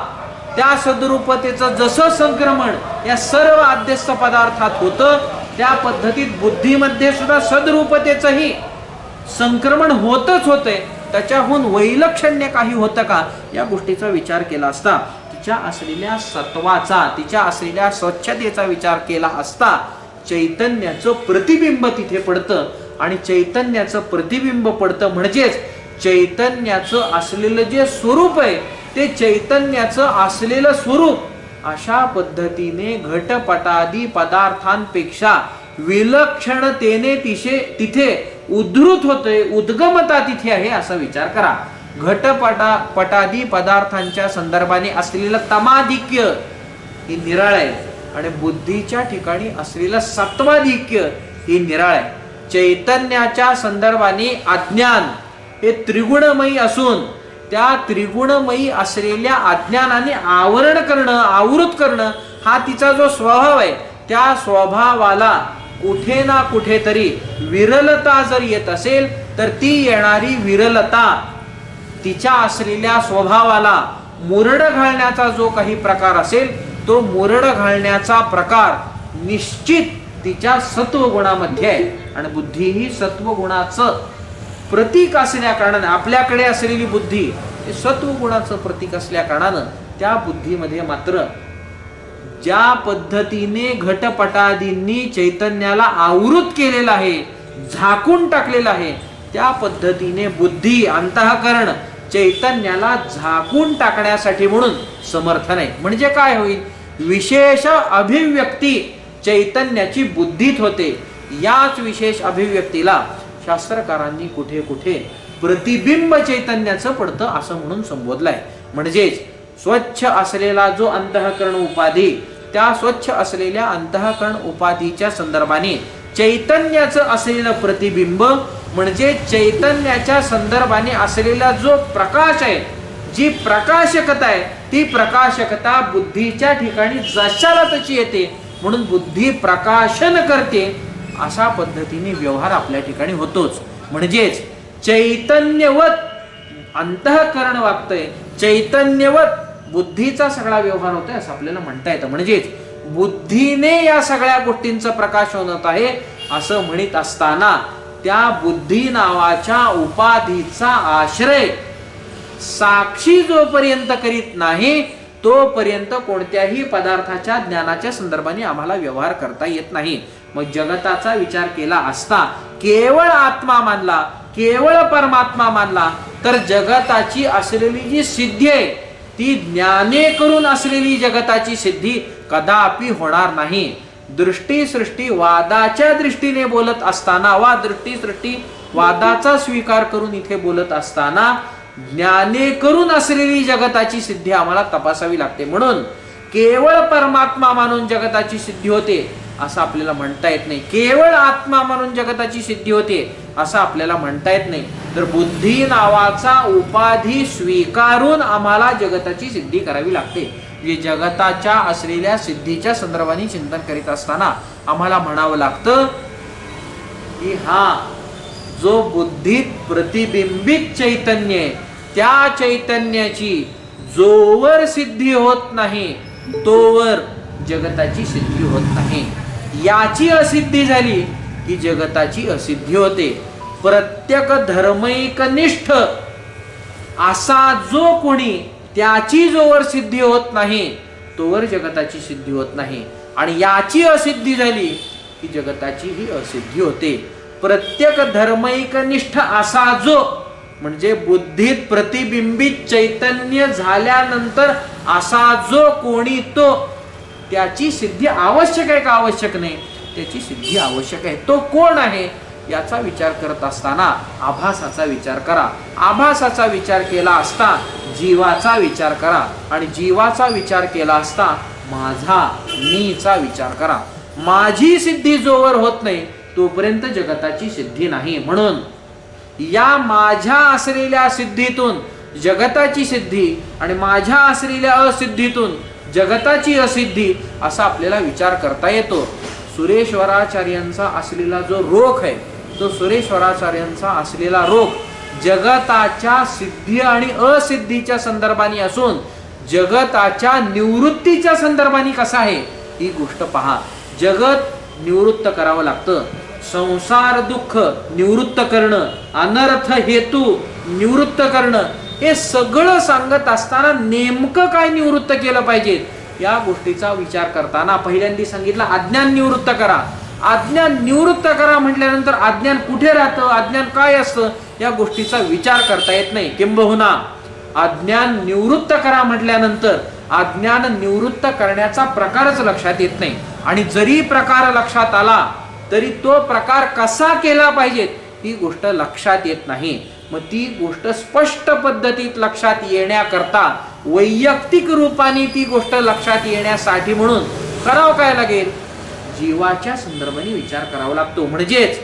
त्या सद्रूपतेचं जसं संक्रमण या सर्व आद्यस्थ पदार्थात होतं, त्या पद्धतीत बुद्धीमध्ये सुद्धा सद्रूपतेचंही संक्रमण होतच होते. त्याच्याहून वैलक्षण्य काही होतं का या गोष्टीचा विचार केला असता, तिच्या असलेल्या सत्वाचा, तिच्या असलेल्या स्वच्छतेचा विचार केला असता चैतन्याचं प्रतिबिंब तिथे पडतं. आणि चैतन्याचं प्रतिबिंब पडतं म्हणजेच चैतन्याचं असलेलं जे स्वरूप आहे ते चैतन्याचं असलेलं स्वरूप अशा पद्धतीने घटपटादी पदार्थांपेक्षा विलक्षणतेने तिथे उद्धृत होते, उद्गमता तिथे आहे असा विचार करा. घटपटादी पदार्थांच्या संदर्भाने असलेलं तमाधिक्य हे निराळ आहे आणि बुद्धीच्या ठिकाणी असलेलं सत्वाधिक्य हे निराळ आहे. चैतन्याच्या संदर्भाने अज्ञान हे त्रिगुणमयी असून त्या त्रिगुणमयी असलेल्या अज्ञानाने आवरण करणं, आवृत करणं हा तिचा जो स्वभाव आहे, त्या स्वभावाला कुठे ना कुठेतरी विरलता जर येत असेल तर ती येणारी विरलता तिच्या असलेल्या स्वभावाला मुरड घालण्याचा जो काही प्रकार असेल तो मुरड घालण्याचा प्रकार निश्चित तिच्या सत्वगुणामध्ये आहे. आणि बुद्धी ही सत्वगुणाचं प्रतीक असल्या कारणाने, आपल्याकडे असलेली बुद्धी हे सत्वगुणाचं प्रतीक असल्या कारणानं त्या बुद्धीमध्ये मात्र ज्या पद्धतीने घटपटादींनी चैतन्याला आवृत केलेलं आहे, झाकून टाकलेलं आहे, त्या पद्धतीने बुद्धी अंतःकरण चैतन्याला झाकून टाकण्यासाठी म्हणून समर्थ नाही. म्हणजे काय होईल, विशेष अभिव्यक्ती चैतन्याची बुद्धीत होते. याच विशेष अभिव्यक्तीला शास्त्रकारांनी कुठे कुठे प्रतिबिंब चैतन्याचं पडतं असं म्हणून संबोधलंय. म्हणजेच स्वच्छ असलेला जो अंतःकरण उपाधी, त्या स्वच्छ असलेल्या अंतःकरण उपाधीच्या संदर्भाने चैतन्याचं असलेलं प्रतिबिंब म्हणजे चैतन्याच्या संदर्भाने असलेला जो प्रकाश आहे, जी प्रकाशकता आहे, ती प्रकाशकता बुद्धीच्या ठिकाणी जशाला तशी येते म्हणून बुद्धी प्रकाशन करते. अशा पद्धतीने व्यवहार आपल्या ठिकाणी होतोच. म्हणजेच चैतन्यवत अंतःकरण वागतंय, चैतन्यवत बुद्धीचा सगळा व्यवहार होतोय असं आपल्याला म्हणता येतं. म्हणजेच बुद्धीने या सगळ्या गोष्टींचं प्रकाशन होत आहे असं म्हणत असताना त्या बुद्धी नावाच्या उपाधीचा आश्रय साक्षी जोपर्यंत करीत नाही तोपर्यंत कोणत्याही पदार्थाच्या ज्ञानाच्या संदर्भाने आम्हाला व्यवहार करता येत नाही. मग जगताचा विचार केला असता केवळ आत्मा मानला, केवळ परमात्मा मानला तर जगताची असलेली जी सिद्धी आहे ती ज्ञाने करून असलेली जगताची सिद्धी कदापि होणार नाही. दृष्टी सृष्टी वादाच्या दृष्टीने बोलत असताना वा दृष्टी सृष्टी वादाचा स्वीकार करून इथे बोलत असताना ज्ञाने करून असलेली जगताची सिद्धी आम्हाला तपासावी लागते. म्हणून केवळ परमात्मा मानून जगताची सिद्धी होते असं आपल्याला म्हणता येत नाही, केवळ आत्मा मानून जगताची सिद्धी होते असं आपल्याला म्हणता येत नाही. तर बुद्धी नावाचा उपाधी स्वीकारून आम्हाला जगताची सिद्धी करावी लागते. जे जगताच्या असलेल्या सिद्धीच्या संदर्भाने चिंतन करीत असताना आम्हाला म्हणावं लागतं की हा जो बुद्धीत प्रतिबिंबित चैतन्य आहे त्या चैतन्याची जोवर सिद्धी होत नाही तोवर जगताची सिद्धी होत नाही. याची असिद्धी झाली की जगताची असिद्धी होते. प्रत्येक धर्मैकनिष्ठ असा जो कोणी त्याची जोवर सिद्धी होत नाही तोवर जगताची सिद्धी होत नाही. आणि याची असिद्धी झाली की जगताची ही असिद्धी होते. प्रत्येक धर्मैकनिष्ठ असा जो म्हणजे बुद्धीत प्रतिबिंबित चैतन्य झाल्यानंतर असा जो कोणी तो त्याची सिद्धी आवश्यक आहे का आवश्यक नाही, त्याची सिद्धी आवश्यक आहे. तो कोण आहे याचा विचार करत असताना आभासाचा विचार करा. आभासाचा विचार केला असता जीवाचा विचार करा आणि जीवाचा विचार केला असता माझा मीचा विचार करा. माझी सिद्धी जोवर होत नाही तोपर्यंत जगताची सिद्धी नाही. म्हणून या माझ्या असलेल्या सिद्धीतून जगताची सिद्धी आणि माझ्या असलेल्या असिद्धीतून जगताची असिद्धी असा आपल्याला विचार करता येतो. सुरेश्वराचार्यांचा असलेला जो रोख आहे तो सुरेश्वराचार्यांचा असलेला रोग जगताच्या सिद्धी आणि असिद्धीच्या संदर्भाने असून जगताच्या निवृत्तीच्या संदर्भाने कसा आहे ही गोष्ट पहा. जगत निवृत्त करावं लागतं, संसार दुःख निवृत्त करणं, अनर्थ हेतू निवृत्त करणं, हे सगळं सांगत असताना नेमकं काय निवृत्त केलं पाहिजे या गोष्टीचा विचार करताना पहिल्यांदा सांगितलं अज्ञान निवृत्त करा. अज्ञान निवृत्त करा म्हटल्यानंतर अज्ञान कुठे राहतं, अज्ञान काय असतं या गोष्टीचा विचार करता येत नाही. किंबहुना अज्ञान निवृत्त करा म्हटल्यानंतर अज्ञान निवृत्त करण्याचा प्रकारच लक्षात येत नाही. आणि जरी प्रकार लक्षात आला तरी तो प्रकार कसा केला पाहिजे ही गोष्ट लक्षात येत नाही. मग ती गोष्ट स्पष्ट पद्धतीत लक्षात येण्याकरता वैयक्तिक रूपाने ती गोष्ट लक्षात येण्यासाठी म्हणून करावं काय लागेल, जीवाच्या संदर्भाने विचार करावा लागतो. म्हणजेच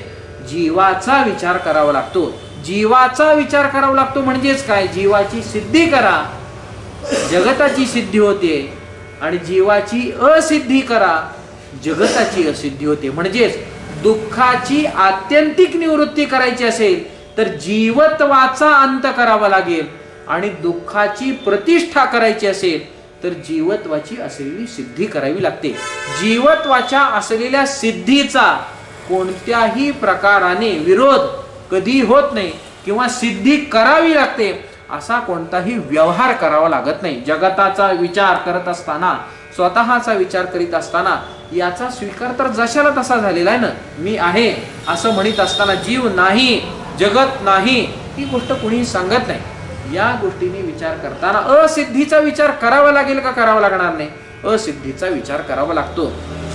जीवाचा विचार करावा लागतो. जीवाचा विचार करावा लागतो म्हणजेच काय, जीवाची सिद्धी करा, जगताची सिद्धी होते. आणि जीवाची असिद्धी करा, जगताची असिद्धी होते. म्हणजेच दुःखाची आत्यंतिक निवृत्ती करायची असेल तर जीवत्वाचा अंत करावा लागेल. आणि दुःखाची प्रतिष्ठा करायची असेल तर जीवत्वाची असलेली सिद्धी करावी लागते. जीवत्वाच्या असलेल्या सिद्धीचा कोणत्याही प्रकाराने विरोध कधी होत नाही किंवा सिद्धी करावी लागते असा कोणताही व्यवहार करावा लागत नाही. जगताचा विचार करत असताना, स्वतःचा विचार करीत असताना याचा स्वीकार तर जशाला तसा झालेला आहे ना. मी आहे असं म्हणत असताना जीव नाही, जगत नाही ही गोष्ट कुणीही सांगत नाही. या गोष्टीने विचार करताना असिद्धीचा विचार करावा लागेल का करावा लागणार नाही, असिद्धीचा विचार करावा लागतो.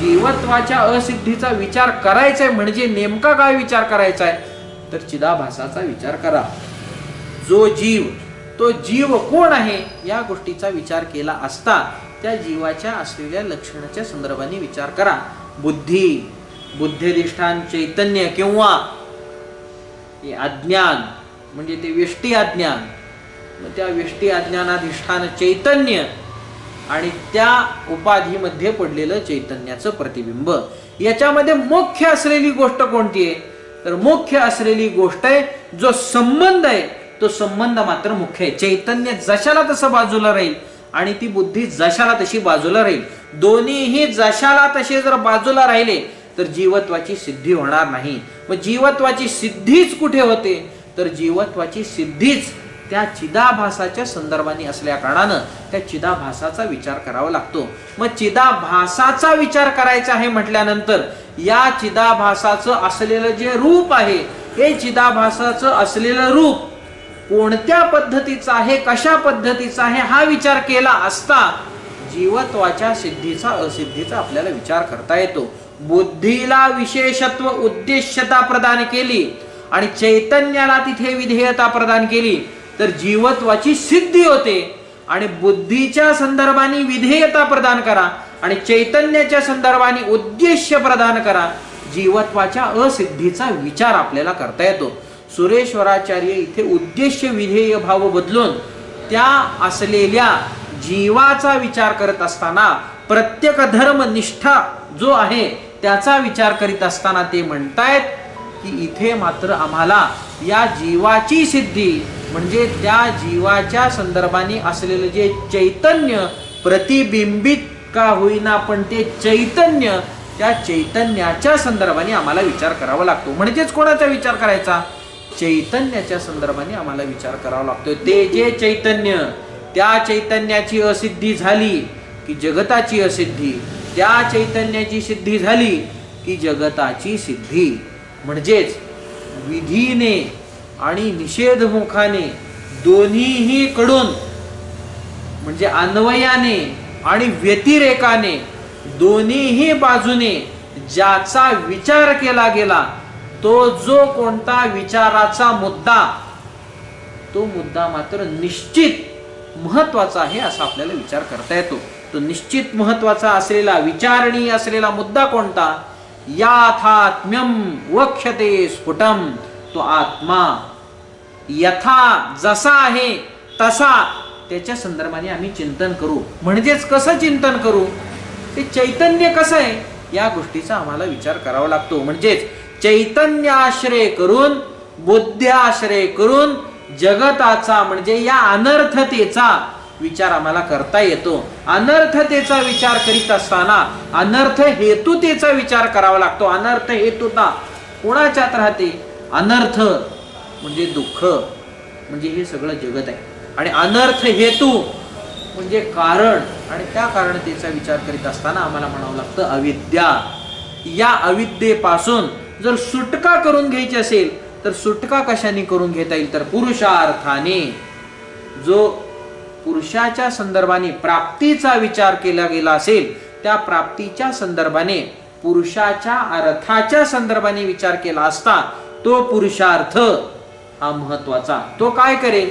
जीवत्वाच्या असिद्धीचा विचार करायचा आहे म्हणजे नेमका काय विचार करायचा आहे तर चिदाभासाचा विचार करा. जो जीव, तो जीव कोण आहे या गोष्टीचा विचार केला असता त्या जीवाच्या असलेल्या लक्षणाच्या संदर्भाने विचार करा. बुद्धी, बुद्धिधिष्ठान चैतन्य किंवा अज्ञान म्हणजे ते व्यष्टी अज्ञान, त्या व्यष्टी अज्ञानाधिष्ठान चैतन्य आणि त्या उपाधीमध्ये पडलेलं चैतन्याचं प्रतिबिंब, याच्यामध्ये मुख्य असलेली गोष्ट कोणती आहे तर मुख्य असलेली गोष्ट आहे जो संबंध आहे तो संबंध मात्र मुख्य आहे. चैतन्य जशाला तसं बाजूला राहील आणि ती बुद्धी जशाला तशी बाजूला राहील. दोन्हीही जशाला तसे जर बाजूला राहिले तर जीवत्वाची सिद्धी होणार नाही. मग जीवत्वाची सिद्धीच कुठे होते तर जीवत्वाची सिद्धीच त्या चिदाभासाच्या संदर्भाने असल्या कारणानं त्या चिदाभासाचा विचार करावा लागतो. मग चिदाभासाचा विचार करायचा आहे म्हटल्यानंतर या चिदाभासाचं असलेलं जे रूप आहे हे चिदाभासाचं असलेलं रूप कोणत्या पद्धतीचं आहे, कशा पद्धतीचं आहे हा विचार केला असता जीवत्वाच्या सिद्धीचा असिद्धीचा आपल्याला विचार करता येतो. बुद्धीला विशेषत्व उद्देश्यता प्रदान केली आणि चैतन्याला तिथे विधेयता प्रदान केली तर जीवत्वाची सिद्धी होते. आणि बुद्धीच्या संदर्भाने विधेयता प्रदान करा आणि चैतन्याच्या संदर्भाने उद्देश्य प्रदान करा, जीवत्वाच्या असिद्धीचा विचार आपल्याला करता येतो. सुरेश्वराचार्य इथे उद्देश्य विधेय भाव बदलून त्या असलेल्या जीवाचा विचार करत असताना प्रत्येक धर्म निष्ठा जो आहे त्याचा विचार करीत असताना ते म्हणतायत की इथे मात्र आम्हाला या जीवाची सिद्धी म्हणजे त्या जीवाच्या संदर्भाने असलेलं जे चैतन्य प्रतिबिंबित का होईना पण ते चैतन्य, त्या चैतन्याच्या संदर्भाने आम्हाला विचार करावा लागतो. म्हणजेच कोणाचा विचार करायचा, चैतन्याच्या संदर्भाने आम्हाला विचार करावा लागतो. ते जे चैतन्य, त्या चैतन्याची असिद्धी झाली की जगताची असिद्धी, त्या चैतन्याची सिद्धी झाली की जगताची सिद्धी. म्हणजेच विधीने आणि निषेधमुखाने दोन्हीही कडून म्हणजे अन्वयाने आणि व्यतिरेकाने दोन्हीही बाजूने ज्याचा विचार केला गेला तो जो कोणता विचाराचा मुद्दा, तो मुद्दा मात्र निश्चित महत्वाचा आहे असा आपल्याला विचार करता येतो. तो निश्चित महत्वाचा असलेला विचारणीय असलेला मुद्दा कोणता, याथात्म्यम वक्ष्यते स्फुटम, तो आत्मा यथा जसा आहे तसा त्याच्या संदर्भाने आम्ही चिंतन करू. म्हणजेच कसं चिंतन करू, ते चैतन्य कसं आहे या गोष्टीचा आम्हाला विचार करावा लागतो. म्हणजेच चैतन्याश्रय करून, बुद्ध्याश्रय करून जगताचा म्हणजे या अनर्थतेचा विचार आम्हाला करता येतो. अनर्थतेचा विचार करीत असताना अनर्थ हेतुतेचा विचार करावा लागतो. अनर्थ हेतुता कोणाच्यात राहते? अनर्थ म्हणजे दुःख, म्हणजे हे सगळं जगत आहे. आणि अनर्थ हेतू म्हणजे कारण, आणि त्या कारणतेचा विचार करीत असताना आम्हाला म्हणावं लागतं अविद्या. या अविद्येपासून जर सुटका करून घ्यायची असेल तर सुटका कशाने करून घेता येईल? तर पुरुषार्थाने. जो पुरुषाच्या संदर्भाने प्राप्तीचा विचार केला गेला असेल, त्या प्राप्तीच्या संदर्भाने, पुरुषाच्या अर्थाच्या संदर्भाने विचार केला असता तो पुरुषार्थ हा महत्वाचा. तो काय करेल?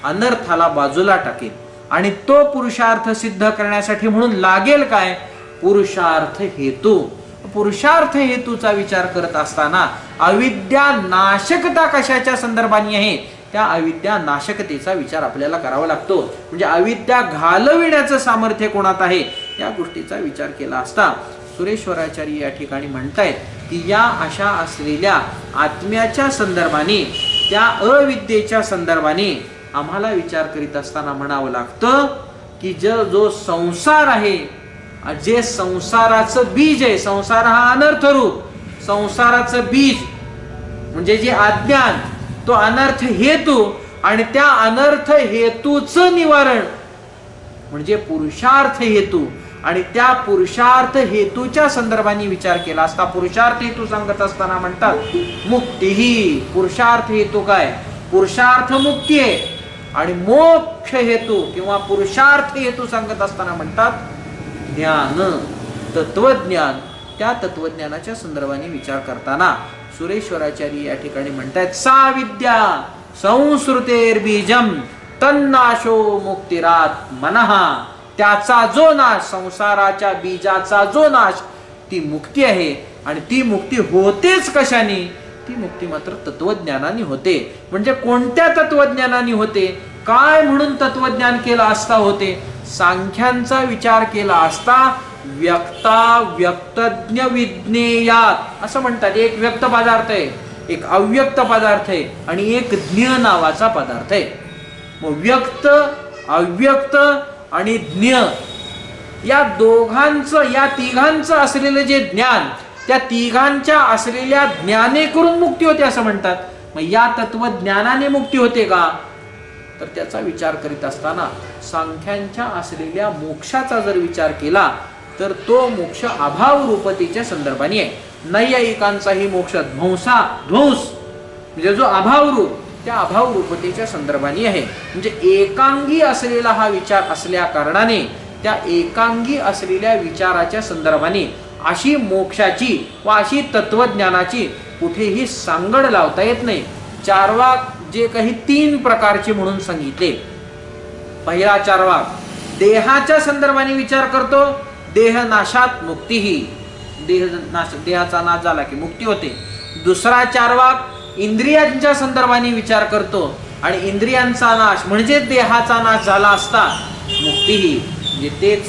अनर्थाला बाजूला टाकेल. आणि तो पुरुषार्थ सिद्ध करण्यासाठी म्हणून लागेल काय? पुरुषार्थ हेतू. पुरुषार्थ हेतूचा विचार करत असताना अविद्या नाशकता कशाच्या संदर्भाने आहे? त्या अविद्या नाशकतेचा विचार आपल्याला करावा लागतो. म्हणजे अविद्या घालविण्याचं सामर्थ्य कोणात आहे या गोष्टीचा विचार केला असता सुरेश्वराचार्य या ठिकाणी म्हणतायत की या अशा असलेल्या आत्म्याच्या संदर्भाने, त्या अविद्येच्या संदर्भाने आम्हाला विचार करीत असताना म्हणावं लागतं की जो संसार आहे, जे संसाराचं बीज आहे, संसार हा अनर्थ रूप, संसाराचं बीज म्हणजे जे अज्ञान, तो अनर्थ हेतू, आणि त्या अनर्थ हेतूचं निवारण म्हणजे पुरुषार्थ हेतू. आणि त्या पुरुषार्थ हेतूच्या संदर्भाने विचार केला असता पुरुषार्थ हेतू सांगत असताना म्हणतात मुक्ती. ही पुरुषार्थ हेतू काय? पुरुषार्थ मुक्ती आहे. आणि मोक्ष हेतू किंवा पुरुषार्थ हेतू सांगत असताना म्हणतात ज्ञान, तत्वज्ञान. त्या तत्वज्ञानाच्या संदर्भाने विचार करताना सुरेश्वराचार्य या ठिकाणी म्हणतात सा विद्या संस्कृतेर बीजम तन्नाशो मुक्तिरात मनः. त्याचा जो नाश, संसाराच्या बीजाचा जो नाश, ती मुक्ती आहे. आणि ती मुक्ती होतेच कशाने? ती मुक्ती मात्र तत्वज्ञानाने होते. म्हणजे कोणत्या तत्वज्ञानाने होते? काय म्हणून तत्वज्ञान केला असता होते? सांख्यांचा विचार केला असता व्यक्ता व्यक्तज्ञ विज्ञेयात असं म्हणतात. एक व्यक्त पदार्थ आहे, एक अव्यक्त पदार्थ आहे, आणि एक ज्ञ नावाचा पदार्थ आहे. मग व्यक्त, अव्यक्त आणि ज्ञ या दोघांचं, या तिघांचं असलेलं जे ज्ञान, त्या तिघांच्या असलेल्या ज्ञाने करून मुक्ती होते असं म्हणतात. मग या तत्वज्ञानाने मुक्ती होते का? तर त्याचा विचार करीत असताना सांख्यांच्या असलेल्या मोक्षाचा जर विचार केला तर तो मोक्ष अभाव रूपतेच्या संदर्भाने आहे. नैयायिकांचाही मोक्ष ध्वंस म्हणजे जो अभाव रूप, त्या अभाव रूपतेच्या संदर्भाने आहे. म्हणजे एकांगी असलेला हा विचार असल्या कारणाने त्या एकांगी असलेल्या विचाराच्या संदर्भाने अशी मोक्षाची व अशी तत्वज्ञानाची कुठेही सांगड लावता येत नाही. चारवाक जे काही तीन प्रकारचे म्हणून सांगितले. पहिला चारवाक देहाच्या संदर्भाने विचार करतो, देह नाशात मुक्ती. ही देहाचा नाश झाला की मुक्ती होते. दुसरा चारवाक इंद्रियांच्या संदर्भाने विचार करतो आणि इंद्रियांचा नाश म्हणजे देहाचा नाश झाला असता मुक्ती. ही म्हणजे तेच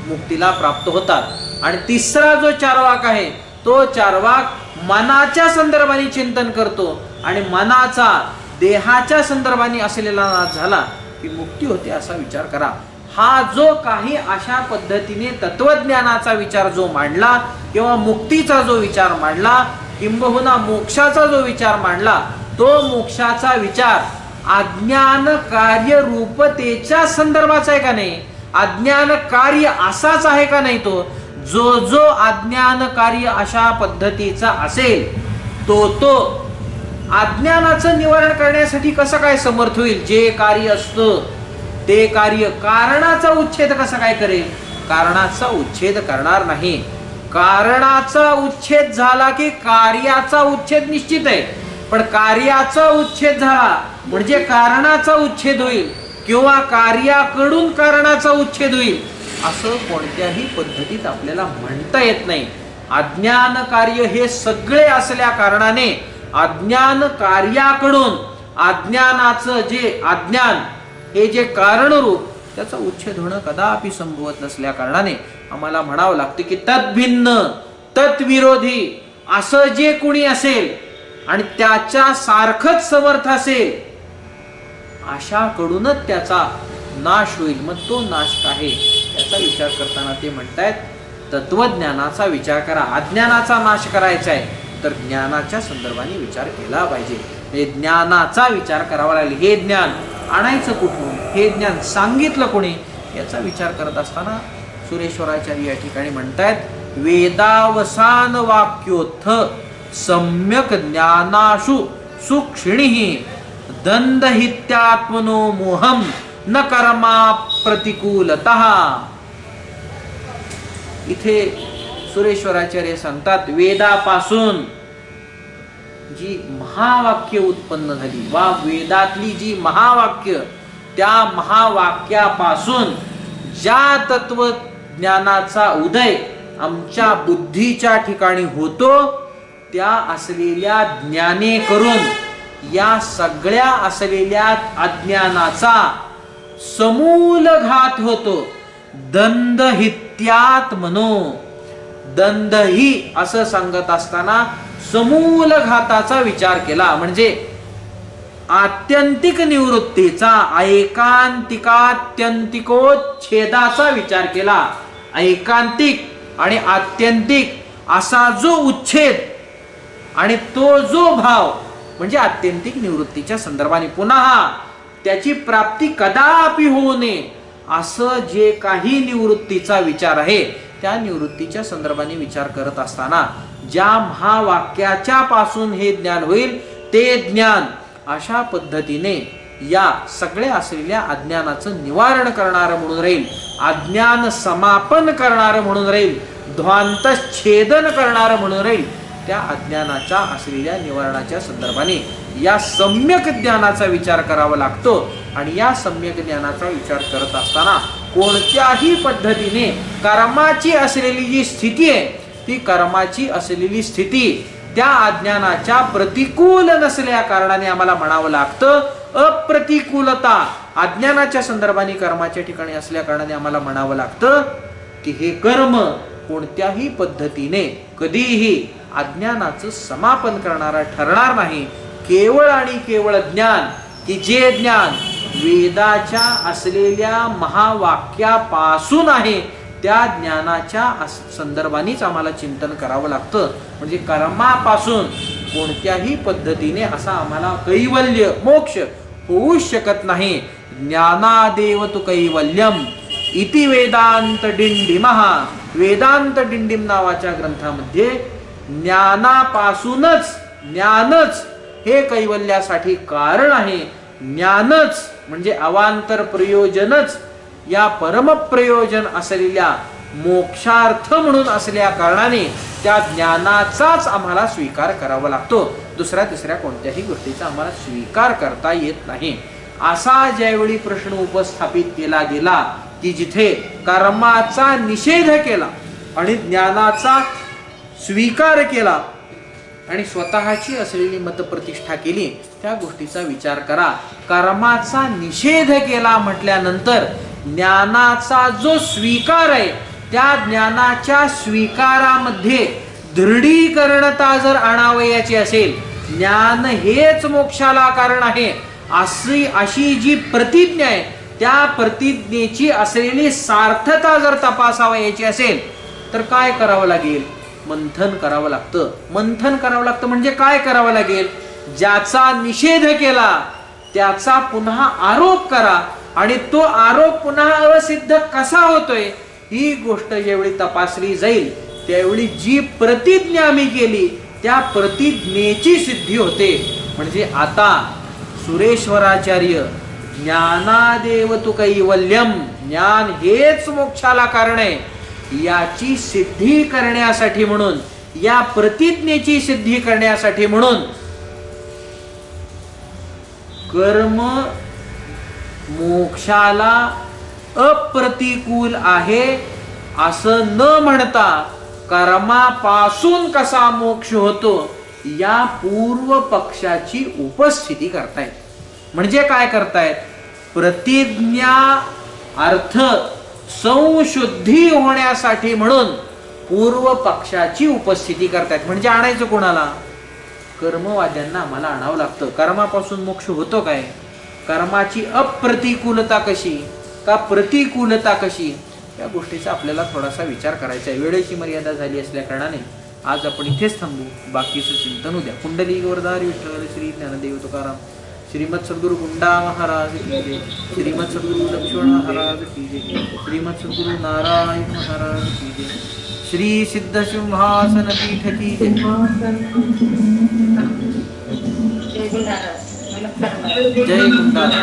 मुक्तीला प्राप्त होतात. आणि तिसरा जो चारवाक आहे तो चारवाक मनाच्या संदर्भाने चिंतन करतो आणि मनाचा देहाच्या संदर्भाने असलेला नाश झाला की मुक्ती होते असा विचार करा. हा जो काही अशा पद्धतीने तत्वज्ञानाचा विचार जो मांडला किंवा मुक्तीचा जो विचार मांडला किंबहुना मोक्षाचा जो विचार मांडला, तो मोक्षाचा विचार अज्ञान कार्य रूपतेच्या संदर्भाचा आहे का नाही? अज्ञान कार्य असाच आहे का नाही? तो जो अज्ञान कार्य अशा पद्धतीचा असेल तो अज्ञानाचं निवारण करण्यासाठी कसं काय समर्थ होईल? जे कार्य असतं ते कार्य कारणाचा उच्छेद कसं काय करेल? कारणाचा उच्छेद करणार नाही. कारणाचा उच्छेद झाला की कार्याचा उच्छेद निश्चित आहे. पण कार्याचा उच्छेद झाला म्हणजे कारणाचा उच्छेद होईल किंवा कार्याकडून कारणाचा उच्छेद होईल असं कोणत्याही पद्धतीत आपल्याला म्हणता येत नाही. अज्ञान कार्य हे सगळे असल्या कारणाने अज्ञान कार्याकडून अज्ञानाचं जे अज्ञान हे जे कारणरूप त्याचा उच्छेद होणं कदापि संभवत नसल्या कारणाने आम्हाला म्हणावं लागतं की तद्भिन्न तत्विरोधी असं जे कोणी असेल आणि त्याच्या सारखंच समर्थ असेल अशाकडूनच त्याचा नाश होईल. मग तो नाश काय त्याचा विचार करताना ते म्हणतायत तत्वज्ञानाचा विचार करा. अज्ञानाचा नाश करायचा आहे तर ज्ञानाच्या संदर्भाने विचार केला पाहिजे. हे ज्ञानाचा विचार करावा लागेल. हे ज्ञान आणायचं कुठून, हे ज्ञान सांगितलं कोणी याचा विचार करत असताना सुरेश्वराचार्य या ठिकाणी म्हणतायत वेदावसान वाक्योत्थ सम्यक ज्ञानाशु सुक्षिणी दंडहित्यात्मनो मोहम न कर्मा प्रतिकूलतः. इथे सुरेश्वराचार्य सांगतात वेदापासून जी महावाक्य उत्पन्न झाली वा वेदातली जी महावाक्य त्या महावाक्यापासून ज्या तत्वज्ञानाचा उदय आमच्या बुद्धीच्या ठिकाणी होतो त्या असलेल्या ज्ञाने करून या सगळ्या असलेल्या अज्ञानाचा समूल घात होतो. दंडहित्यात मनो, दंडही असं सांगत असताना समूल घाताचा विचार केला म्हणजे आत्यंतिक निवृत्तीचा ऐकांतिकात्यंतिकोच्छेदाचा विचार केला. ऐकांतिक आणि आत्यंतिक असा जो उच्छेद आणि तो जो भाव म्हणजे आत्यंतिक निवृत्तीच्या संदर्भाने पुन्हा त्याची प्राप्ती कदापि होऊ नये असं जे काही निवृत्तीचा विचार आहे त्या निवृत्तीच्या संदर्भाने विचार करत असताना ज्या महावाक्याच्या पासून हे ज्ञान होईल ते ज्ञान अशा पद्धतीने या सगळ्या असलेल्या अज्ञानाचं निवारण करणारं म्हणून राहील, अज्ञान समापन करणारं म्हणून राहील, ध्वांतच्छेदन करणारं म्हणून राहील. त्या अज्ञानाच्या असलेल्या निवारणाच्या संदर्भाने या सम्यक ज्ञानाचा विचार करावा लागतो. आणि या सम्यक ज्ञानाचा विचार करत असताना कोणत्याही पद्धतीने कर्माची असलेली जी स्थिती आहे ती कर्माची असलेली स्थिती त्या अज्ञानाच्या प्रतिकूल नसल्या कारणाने आम्हाला म्हणावं लागतं. अप्रतिकूलता अज्ञानाच्या संदर्भाने कर्माच्या ठिकाणी असल्या कारणाने आम्हाला म्हणावं लागतं की हे कर्म कोणत्याही पद्धतीने कधीही अज्ञानाचं समापन करणारा ठरणार नाही. केवळ आणि केवळ ज्ञान की जे ज्ञान वेदाच्या असलेल्या महावाक्यापासून आहे त्या ज्ञानाच्या संदर्भानेच आम्हाला चिंतन करावं लागतं. म्हणजे कर्मापासून कोणत्याही पद्धतीने असा आम्हाला कैवल्य मोक्ष होऊच शकत नाही. ज्ञानादेव तु कैवल्यम इति वेदांत डिंडिमः. वेदांत डिंडिम नावाच्या ग्रंथामध्ये ज्ञानापासूनच ज्ञानच हे कैवल्यासाठी कारण आहे. ज्ञानच म्हणजे अवांतर प्रयोजनच या परमप्रयोजन असलेल्या मोक्षार्थ म्हणून असल्या कारणाने त्या ज्ञानाचाच आम्हाला स्वीकार करावा लागतो. दुसऱ्या तिसऱ्या कोणत्याही गोष्टीचा आम्हाला स्वीकार करता येत नाही. असा ज्यावेळी प्रश्न उपस्थापित केला गेला की जिथे कर्माचा निषेध केला आणि ज्ञानाचा स्वीकार केला आणि स्वतःची असलेली मतप्रतिष्ठा केली त्या गोष्टीचा विचार करा. कर्माचा निषेध केला म्हटल्यानंतर ज्ञानाचा जो स्वीकार आहे त्या ज्ञानाच्या स्वीकारामध्ये दृढीकरणता जर आणावयाची असेल, ज्ञान हेच मोक्षाला कारण आहे अशी जी प्रतिज्ञा आहे त्या प्रतिज्ञेची असलेली सार्थता जर तपासावयाची असेल तर काय करावं लागेल? मंथन करावं लागतं. मंथन करावं लागतं म्हणजे काय करावं लागेल? ज्याचा निषेध केला त्याचा पुन्हा आरोप करा आणि तो आरोप पुन्हा असिद्ध कसा होतोय ही गोष्ट ज्यावेळी तपासली जाईल त्यावेळी जी प्रतिज्ञा आम्ही केली त्या प्रतिज्ञेची सिद्धी होते. म्हणजे आता सुरेश्वराचार्य ज्ञानादेव तु कैवल्यम, ज्ञान हेच मोक्षाला कारण आहे याची सिद्धी करण्यासाठी म्हणून, या प्रतिज्ञेची सिद्धी करण्यासाठी म्हणून कर्म मोक्षाला अप्रतिकूल आहे असं न म्हणता कर्मापासून कसा मोक्ष होतो या पूर्व पक्षाची उपस्थिती करतायत. म्हणजे काय करतायत? प्रतिज्ञा अर्थ संशुद्धी होण्यासाठी म्हणून पूर्व पक्षाची उपस्थिती करतायत. म्हणजे आणायचं कोणाला? कर्मवाद्यांना आम्हाला आणावं लागतं. कर्मापासून मोक्ष होतो काय? कर्माची अप्रतिकूलता कशी का प्रतिकूलता कशी, या गोष्टीचा आपल्याला थोडासा विचार करायचा आहे. वेळेची मर्यादा झाली असल्या कारणाने आज आपण इथेच थांबू. बाकीचं चिंतन उद्या. कुंडली गोवर्धन विठ्ठल श्री ज्ञानदेव तुकाराम, श्रीमद सद्गुरु गुंडा महाराज की जय, श्रीमद सद्गुरु लक्ष्मण महाराज की जय, श्रीमद सद्गुरु नारायण महाराज की जय, श्री सिद्ध सिंहासन पीठ की जय. जय गुंडारा.